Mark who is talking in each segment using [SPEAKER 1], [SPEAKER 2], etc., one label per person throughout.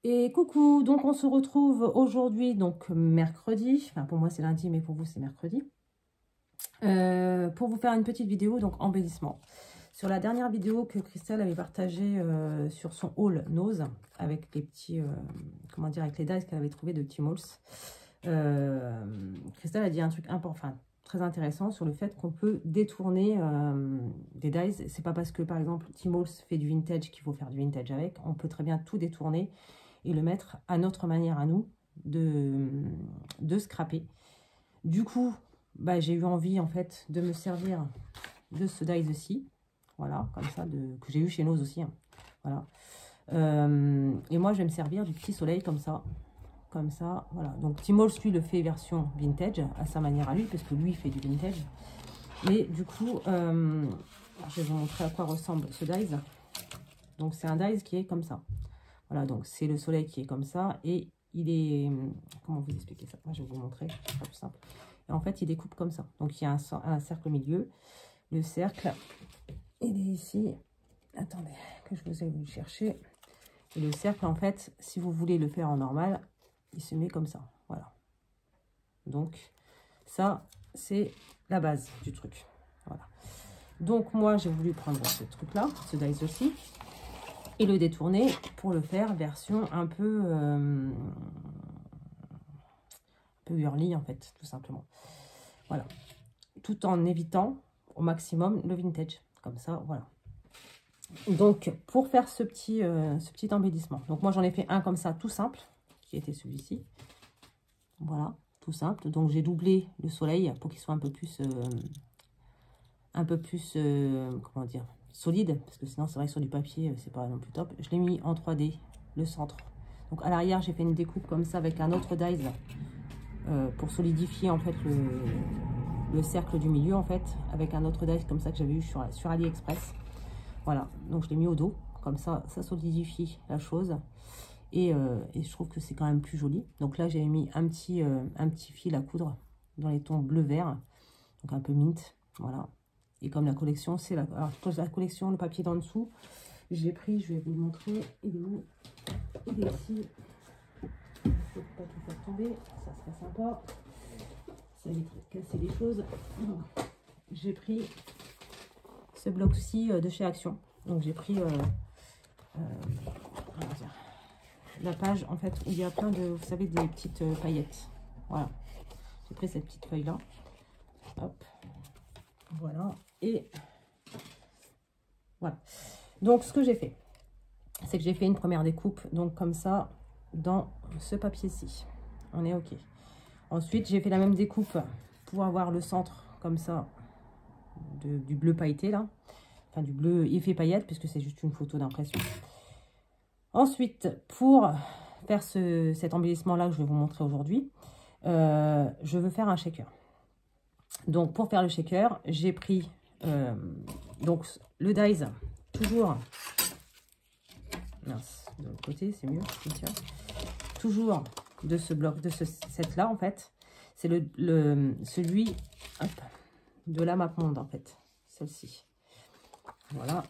[SPEAKER 1] Et coucou, donc on se retrouve aujourd'hui, donc mercredi, enfin pour moi c'est lundi, mais pour vous c'est mercredi, pour vous faire une petite vidéo, donc embellissement. Sur la dernière vidéo que Christelle avait partagée sur son haul Nose, avec les petits, comment dire, avec les dies qu'elle avait trouvé de Tmall, Christelle a dit un truc important, enfin très intéressant sur le fait qu'on peut détourner des dies. C'est pas parce que par exemple Tmall fait du vintage qu'il faut faire du vintage avec, on peut très bien tout détourner et le mettre à notre manière à nous de scraper. Du coup, bah, j'ai eu envie en fait de me servir de ce dies-ci, voilà, comme ça, que j'ai eu chez Nose aussi, hein. Voilà. Et moi je vais me servir du petit soleil comme ça, voilà. Donc Tmall lui le fait version vintage à sa manière à lui, parce que lui il fait du vintage. Mais du coup, je vais vous montrer à quoi ressemble ce dies. Donc c'est un dies qui est comme ça. Voilà, donc c'est le soleil qui est comme ça et il est... Comment vous expliquer ça? Je vais vous montrer, c'est plus simple. Et en fait, il découpe comme ça. Donc il y a un cercle au milieu. Le cercle, il est ici. Attendez, que je vous ai voulu chercher. Et le cercle, en fait, si vous voulez le faire en normal, il se met comme ça. Voilà. Donc ça, c'est la base du truc. Voilà. Donc moi, j'ai voulu prendre ce truc-là, ce dies aussi, et le détourner pour le faire version un peu girly en fait, tout simplement. Voilà, tout en évitant au maximum le vintage, comme ça, voilà. Donc pour faire ce petit embellissement, donc moi j'en ai fait un comme ça tout simple, qui était celui-ci. Voilà, tout simple. Donc j'ai doublé le soleil pour qu'il soit un peu plus comment dire, solide, parce que sinon c'est vrai que sur du papier c'est pas non plus top. Je l'ai mis en 3D, le centre. Donc à l'arrière j'ai fait une découpe comme ça avec un autre dies pour solidifier en fait le cercle du milieu en fait, avec un autre dies comme ça que j'avais eu sur AliExpress. Voilà, donc je l'ai mis au dos, comme ça, ça solidifie la chose. Et je trouve que c'est quand même plus joli. Donc là j'ai mis un petit fil à coudre dans les tons bleu-vert, donc un peu mint, voilà. Et comme la collection, c'est la collection, le papier d'en dessous, j'ai pris, je vais vous le montrer, il est où? Il est ici. Il ne faut pas tout faire tomber, ça serait sympa. Ça éviterait de casser les choses. J'ai pris ce bloc-ci de chez Action. Donc j'ai pris la page en fait où il y a plein de, vous savez, des petites paillettes. Voilà. J'ai pris cette petite feuille là. Hop. Voilà. Et voilà. Donc ce que j'ai fait, c'est que j'ai fait une première découpe, donc comme ça, dans ce papier-ci. On est OK. Ensuite, j'ai fait la même découpe pour avoir le centre comme ça du bleu pailleté là. Enfin, du bleu effet paillette, puisque c'est juste une photo d'impression. Ensuite, pour faire cet embellissement là que je vais vous montrer aujourd'hui, je veux faire un shaker. Donc pour faire le shaker, j'ai pris donc le dies, toujours, mince, de l'autre côté c'est mieux, toujours de ce bloc, de ce set là en fait, c'est celui hop, de la MapMonde en fait, celle-ci. Voilà,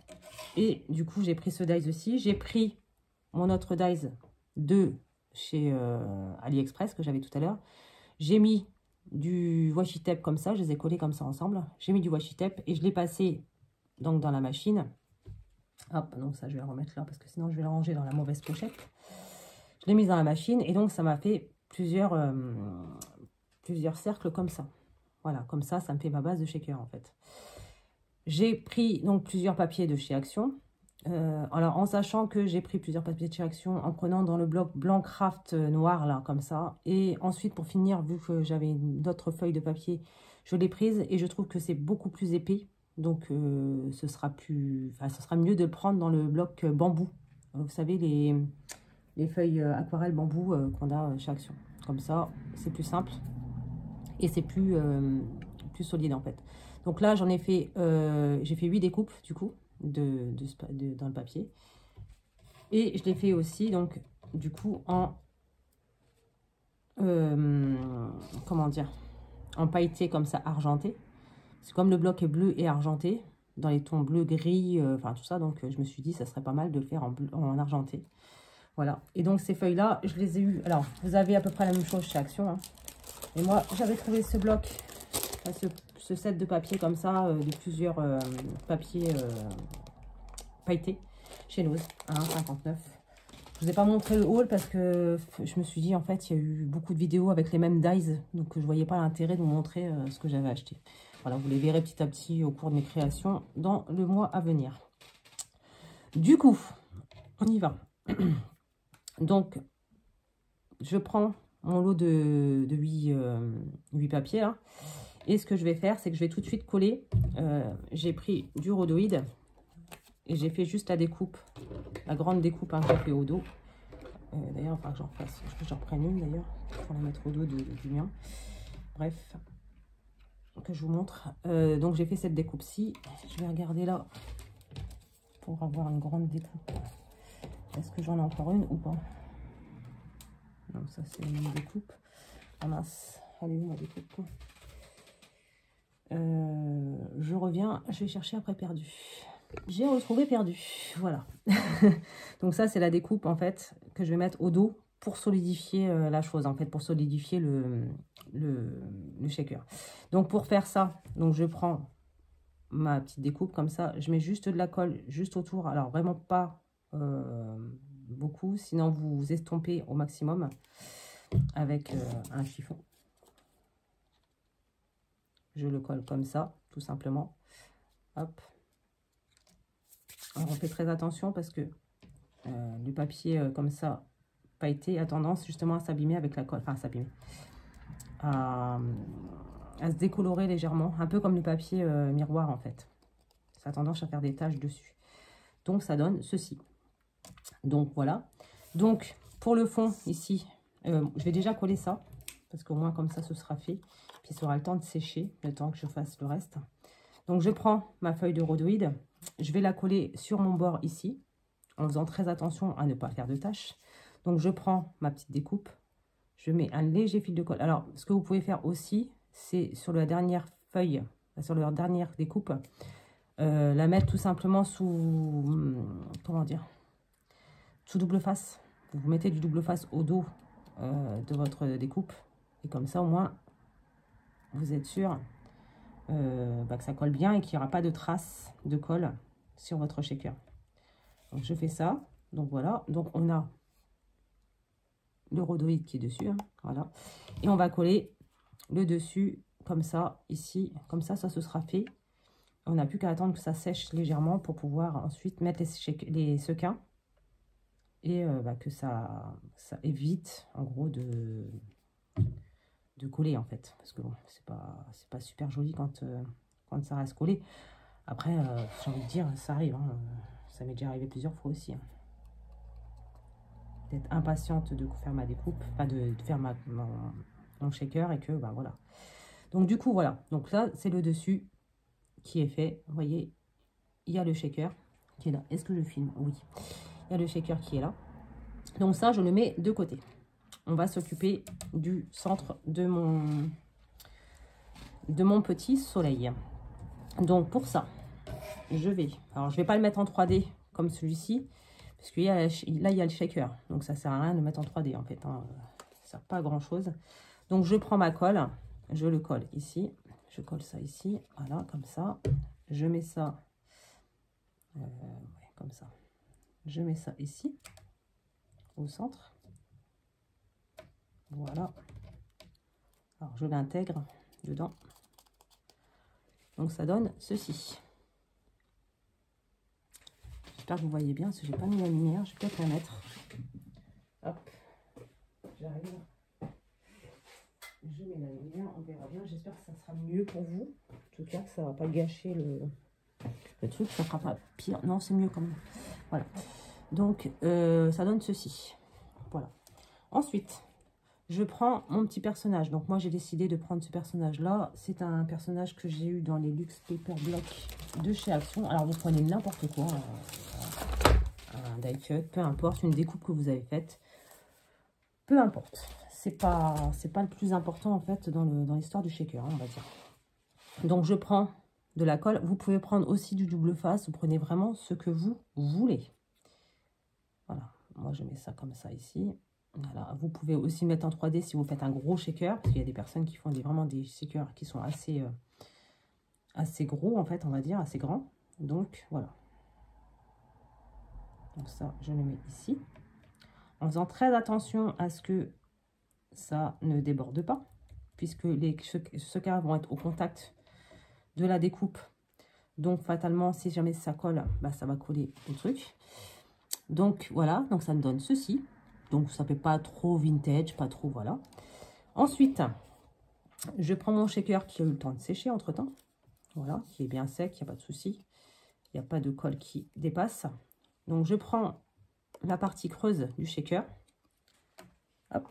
[SPEAKER 1] et du coup j'ai pris ce dies aussi, j'ai pris mon autre dies de chez AliExpress que j'avais tout à l'heure, j'ai mis du washi tape comme ça, je les ai collés comme ça ensemble, j'ai mis du washi tape et je l'ai passé donc dans la machine. Hop, donc ça je vais le remettre là parce que sinon je vais le ranger dans la mauvaise pochette. Je l'ai mise dans la machine et donc ça m'a fait plusieurs cercles comme ça. Voilà, comme ça, ça me fait ma base de shaker en fait. J'ai pris donc plusieurs papiers de chez Action. Alors en sachant que j'ai pris plusieurs papiers de chez Action, en prenant dans le bloc blanc craft noir là comme ça, et ensuite pour finir, vu que j'avais d'autres feuilles de papier, je l'ai prise et je trouve que c'est beaucoup plus épais, donc ce sera mieux de le prendre dans le bloc bambou. Vous savez, les feuilles aquarelle bambou qu'on a chez Action, comme ça c'est plus simple et c'est plus solide en fait. Donc là j'en ai fait j'ai fait 8 découpes du coup dans le papier, et je l'ai fait aussi donc du coup en comment dire, en pailleté comme ça, argenté. C'est comme le bloc est bleu et argenté dans les tons bleu gris, enfin tout ça, donc je me suis dit ça serait pas mal de le faire en argenté. Voilà. Et donc, ces feuilles-là, je les ai eues. Alors, vous avez à peu près la même chose chez Action. Hein. Et moi, j'avais trouvé ce bloc, ce set de papier comme ça, de plusieurs papiers pailletés chez Nose, à 1,59 €. Je vous ai pas montré le haul parce que je me suis dit, en fait, il y a eu beaucoup de vidéos avec les mêmes dies. Donc, je voyais pas l'intérêt de vous montrer ce que j'avais acheté. Voilà, vous les verrez petit à petit au cours de mes créations dans le mois à venir. Du coup, on y va. Donc, je prends mon lot de 8 papiers. Là. Et ce que je vais faire, c'est que je vais tout de suite coller. J'ai pris du rhodoïde. Et j'ai fait juste la découpe, la grande découpe hein, que j'ai fait au dos. D'ailleurs, il faudra que j'en fasse, que j'en reprenne une d'ailleurs, pour la mettre au dos du mien. Bref, que je vous montre. Donc j'ai fait cette découpe-ci. Je vais regarder là pour avoir une grande découpe. Est-ce que j'en ai encore une ou pas? Non, ça c'est la même découpe. Ah mince, allez où ma découpe? Je reviens, je vais chercher après perdu. J'ai retrouvé perdu, voilà. Donc ça, c'est la découpe, en fait, que je vais mettre au dos pour solidifier la chose, en fait, pour solidifier le shaker. Donc, pour faire ça, donc je prends ma petite découpe, comme ça. Je mets juste de la colle, juste autour. Alors, vraiment pas beaucoup, sinon vous estompez au maximum avec un chiffon. Je le colle comme ça, tout simplement. Hop. Alors, on fait très attention parce que le papier comme ça, pailleté, a tendance justement à s'abîmer avec la colle. Enfin, s'abîmer. À se décolorer légèrement. Un peu comme le papier miroir en fait. Ça a tendance à faire des taches dessus. Donc, ça donne ceci. Donc, voilà. Donc, pour le fond, ici, je vais déjà coller ça. Parce qu'au moins, comme ça, ce sera fait. Puis, ça aura le temps de sécher, le temps que je fasse le reste. Donc, je prends ma feuille de rhodoïde. Je vais la coller sur mon bord ici, en faisant très attention à ne pas faire de taches. Donc, je prends ma petite découpe. Je mets un léger fil de colle. Alors, ce que vous pouvez faire aussi, c'est sur la dernière feuille, sur la dernière découpe, la mettre tout simplement sous, comment dire, sous double face. Vous mettez du double face au dos de votre découpe. Et comme ça, au moins, vous êtes sûr que ça colle bien et qu'il n'y aura pas de traces de colle sur votre shaker. Donc, je fais ça. Donc, voilà. Donc, on a le rhodoïde qui est dessus. Hein, voilà. Et on va coller le dessus comme ça, ici. Comme ça, ça se sera fait. On n'a plus qu'à attendre que ça sèche légèrement pour pouvoir ensuite mettre les sequins. Et que ça évite, en gros, de coller, en fait. Parce que bon, c'est pas super joli quand ça reste collé. Après, j'ai envie de dire, ça arrive. Hein, ça m'est déjà arrivé plusieurs fois aussi. Hein. D'être impatiente de faire ma découpe, enfin de faire mon shaker et que, ben voilà. Donc, du coup, voilà. Donc là, c'est le dessus qui est fait. Vous voyez, il y a le shaker qui est là. Est-ce que je filme? Oui. Il y a le shaker qui est là. Donc ça, je le mets de côté. On va s'occuper du centre de mon petit soleil. Donc, pour ça, je vais... Alors, je ne vais pas le mettre en 3D comme celui-ci. Parce que là, il y a le shaker. Donc, ça ne sert à rien de le mettre en 3D, en fait. Hein. Ça ne sert pas à grand-chose. Donc, je prends ma colle. Je le colle ici. Je colle ça ici. Voilà, comme ça. Je mets ça... ouais, comme ça. Je mets ça ici. Au centre. Voilà. Alors, je l'intègre dedans. Donc, ça donne ceci. J'espère que vous voyez bien, parce que j'ai pas mis la lumière. Je vais peut-être la mettre. Hop. J'arrive. Je mets la lumière, on verra bien. J'espère que ça sera mieux pour vous. En tout cas, que ça va pas gâcher le truc. Ça sera pas pire. Non, c'est mieux quand même. Voilà. Donc, ça donne ceci. Voilà. Ensuite, je prends mon petit personnage. Donc, moi, j'ai décidé de prendre ce personnage-là. C'est un personnage que j'ai eu dans les Luxe Paper Block de chez Action. Alors, vous prenez n'importe quoi. Un die cut, peu importe. Une découpe que vous avez faite. Peu importe. C'est pas le plus important, en fait, dans l'histoire du shaker, hein, on va dire. Donc, je prends de la colle. Vous pouvez prendre aussi du double face. Vous prenez vraiment ce que vous voulez. Voilà. moi je mets ça comme ça ici. Voilà. Vous pouvez aussi mettre en 3D si vous faites un gros shaker, parce qu'il y a des personnes qui font vraiment des shakers qui sont assez, assez gros, en fait, on va dire, assez grands. Donc, voilà. Donc ça, je le mets ici. En faisant très attention à ce que ça ne déborde pas, puisque les shakers vont être au contact de la découpe. Donc, fatalement, si jamais ça colle, bah, ça va coller au truc. Donc, voilà. Donc, ça me donne ceci. Donc, ça fait pas trop vintage, pas trop, voilà. Ensuite, je prends mon shaker qui a eu le temps de sécher entre-temps. Voilà, qui est bien sec, il n'y a pas de souci. Il n'y a pas de colle qui dépasse. Donc, je prends la partie creuse du shaker. Hop.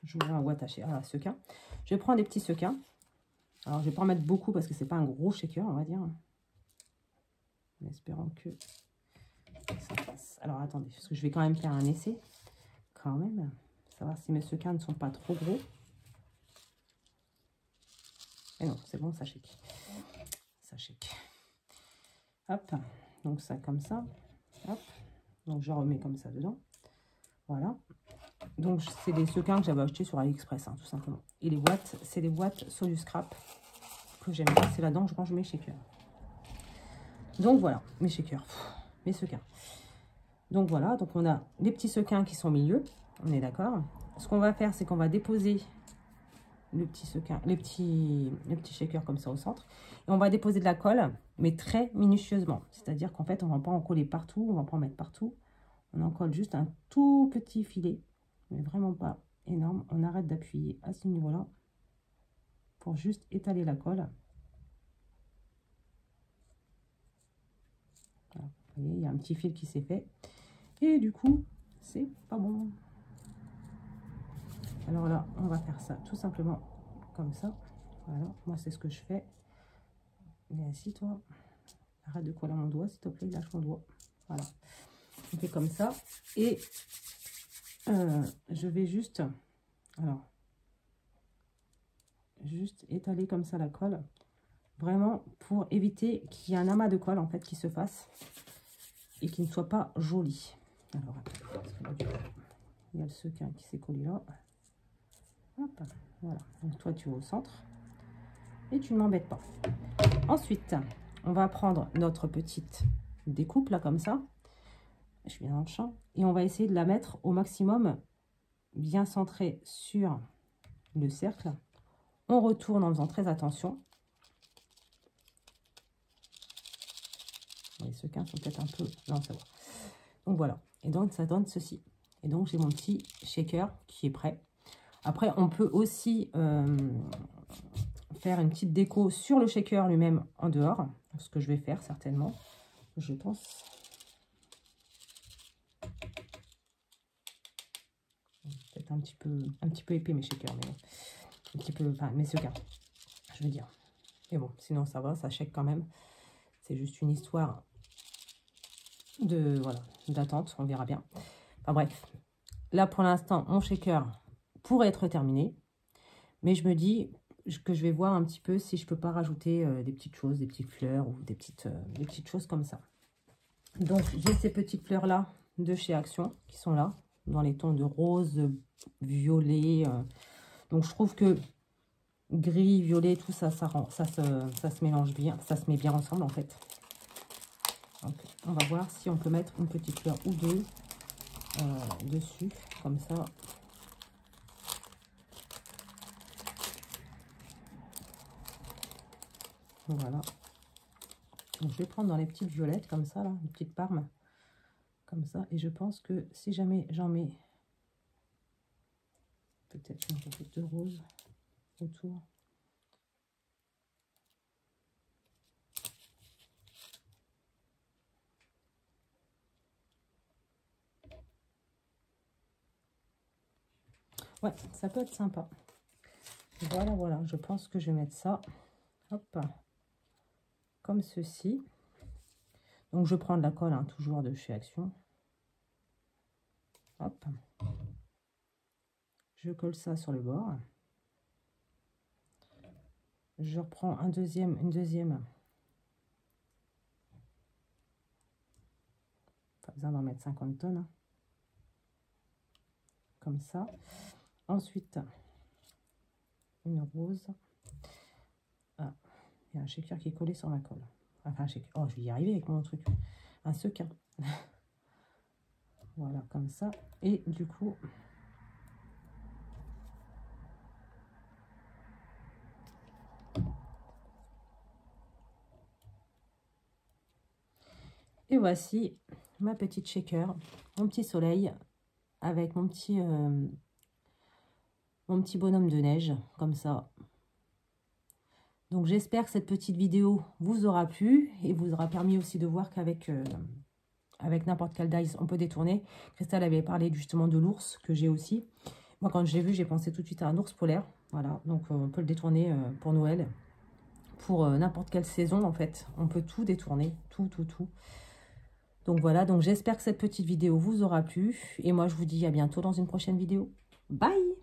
[SPEAKER 1] J'ouvre un boîte à sequins. Je prends des petits sequins. Alors, je ne vais pas en mettre beaucoup parce que c'est pas un gros shaker, on va dire. En espérant que ça passe. Alors, attendez, parce que je vais quand même faire un essai. Quand même. Savoir si mes sequins ne sont pas trop gros. Et non, c'est bon, ça shake. Ça shake. Hop. Donc, ça comme ça. Hop. Donc, je remets comme ça dedans. Voilà. Donc, c'est des sequins que j'avais achetés sur AliExpress, hein, tout simplement. Et les boîtes, c'est des boîtes Soluscrap que j'aime bien. C'est là-dedans que je range mes shakers. Donc, voilà, mes shakers. Mes sequins. Donc, voilà. Donc, on a les petits sequins qui sont au milieu. On est d'accord. Ce qu'on va faire, c'est qu'on va déposer le petit sequin, les petits shakers comme ça au centre. Et on va déposer de la colle, mais très minutieusement. C'est-à-dire qu'en fait, on ne va pas en coller partout. On ne va pas en mettre partout. On en colle juste un tout petit filet. Mais vraiment pas énorme. On arrête d'appuyer à ce niveau-là pour juste étaler la colle. Voilà. Vous voyez, il y a un petit fil qui s'est fait. Et du coup, c'est pas bon. Alors là, on va faire ça tout simplement comme ça. Voilà, moi c'est ce que je fais. Mais assis-toi. Arrête de coller mon doigt, s'il te plaît, lâche mon doigt. Voilà. On fait comme ça. Et je vais juste... Alors, juste étaler comme ça la colle. Vraiment pour éviter qu'il y ait un amas de colle en fait qui se fasse. Et qui ne soit pas joli. Alors, parce que là, du coup, il y a le sequin qui s'est collé là. Hop, voilà. Donc, toi, tu es au centre. Et tu ne m'embêtes pas. Ensuite, on va prendre notre petite découpe, là, comme ça. Je suis bien dans le champ. Et on va essayer de la mettre au maximum bien centrée sur le cercle. On retourne en faisant très attention. Les sequins sont peut-être un peu... Non, ça va. Donc, voilà. Et donc, ça donne ceci. Et donc, j'ai mon petit shaker qui est prêt. Après, on peut aussi faire une petite déco sur le shaker lui-même en dehors. Ce que je vais faire certainement, je pense. Peut-être un petit peu épais mes shakers, mais bon. Un petit peu, enfin mes sequins, je veux dire. Mais bon, sinon ça va, ça shake quand même. C'est juste une histoire de, voilà, d'attente, on verra bien. Enfin bref, là pour l'instant, mon shaker pourrait être terminé. Mais je me dis que je vais voir un petit peu si je peux pas rajouter des petites choses, des petites fleurs ou des petites choses comme ça. Donc, j'ai ces petites fleurs-là de chez Action qui sont là, dans les tons de rose, violet. Donc, je trouve que gris, violet, tout ça, ça se mélange bien, ça se met bien ensemble en fait. Donc, on va voir si on peut mettre une petite fleur ou deux dessus, comme ça. Voilà. Donc, je vais prendre dans les petites violettes, comme ça, là, les petites parmes, comme ça. Et je pense que si jamais j'en mets peut-être un peu de rose autour. Ouais, ça peut être sympa. Voilà, voilà, je pense que je vais mettre ça, hop, comme ceci. Donc, je prends de la colle, hein, toujours de chez Action. Hop. Je colle ça sur le bord. Je reprends une deuxième. besoin d'en mettre 50 tonnes. Hein. Comme ça. Ensuite, une rose. Ah, il y a un shaker qui est collé sur ma colle. Enfin, un shaker. Oh, je vais y arriver avec mon truc. Un sequin. Voilà, comme ça. Et du coup... Et voici ma petite shaker, mon petit soleil, avec mon petit bonhomme de neige, comme ça. Donc j'espère que cette petite vidéo vous aura plu et vous aura permis aussi de voir qu'avec avec n'importe quel dies, on peut détourner. Christelle avait parlé justement de l'ours que j'ai aussi. Moi, quand je l'ai vu, j'ai pensé tout de suite à un ours polaire. Voilà, donc on peut le détourner pour Noël, pour n'importe quelle saison en fait. On peut tout détourner, tout. Donc voilà, donc j'espère que cette petite vidéo vous aura plu. Et moi, je vous dis à bientôt dans une prochaine vidéo. Bye!